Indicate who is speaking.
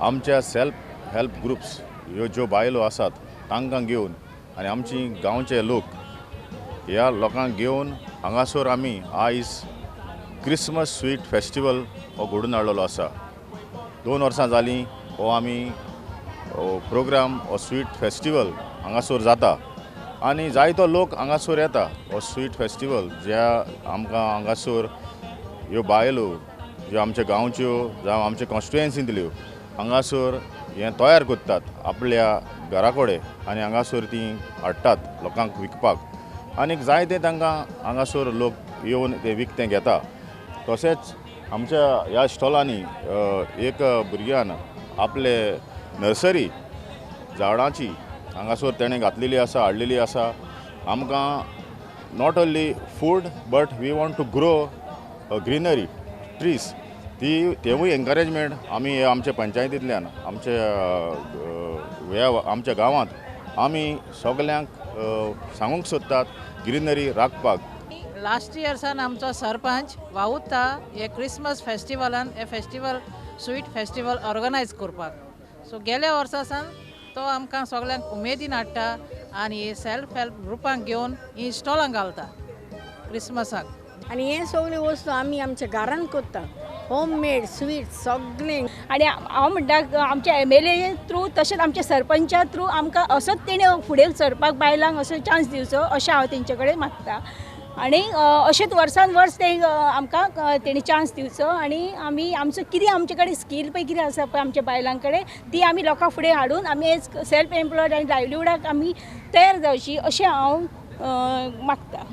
Speaker 1: आमच्या self help groups ह्यो ज्यो बायलो आसात तांकां घेवन आनी आमची गांवचे लोक ह्या लोकांक घेवन हांगासर आमी आयज क्रिसमस स्वीट फेस्टिवल हो घडोवन हाडलेलो आसा। 2 वर्सां जालीं हो आमी प्रोग्राम हो स्वीट फेस्टिवल हांगासर जाता आनी जायतो लोक हांगासर येता हो स्वीट फेस्टिवल ज्या आमकां हांगासर ह्यो बायलो ज्यो आमच्या गांवच्यो जावं आमच्या कॉन्स्टिट्युएन्सींतल्यो हांगासर हें तयार करतात आपल्या घरा कडेन आनी हांगासर तीं हाडटात लोकांक विकपाक आनी जायते तांकां हांगासर लोक येवन ते विकतें घेता। तशेंच आमच्या ह्या स्टॉलांनी एक भुरग्यान आपले नर्सरी झाडांची हांगासर तेणें घातलेली आसा हाडलेली आसा। आमकां not only food but we want to grow greenery trees तेवूय एनकरेजमेंट आमी आमच्या पंचायतींतल्यान आमच्या गांवांत आमी सगल्यांक सांगूंक सोदतात ग्रीनरी राखपाक।
Speaker 2: लास्ट इयर्सान आमचो सरपंच वावुरता हे क्रिसमस फेस्टिवलान हे फेस्टिवल स्वीट फेस्टिवल ऑर्गनायज करपाक। सो गेल्या वर्सासान तो आमकां सगल्यांक उमेदीन हाडटा आनी सेल्फ हेल्प ग्रुपांक घेवन ही स्टॉलां घालता क्रिसमसाक।
Speaker 3: आनी हे सगळे वस्तू आमी आमच्या घरान करता होम मेड स्वीट सगळें।
Speaker 4: आनी हांव म्हणटा आमच्या MLA थ्रू तशेंच आमच्या सरपंचा थ्रू आमकां असोच तेणे फुडें सरपाक बायलांक असो चान्स दिवचो अशें हांव तेंचे कडेन मागता आनी अशेंच वर्सान वर्स ते आमकां तेणी चान्स दिवचो आनी आमी आमचो कितें आमचे कडेन स्कील पळय कितें आसा पळय आमच्या बायलां कडेन ती आमी लोकां फुडें हाडून आमी एज सेल्फ एम्प्लॉयड आनी लायवलीवूडाक आमी तयार जावची अशें हांव मागता।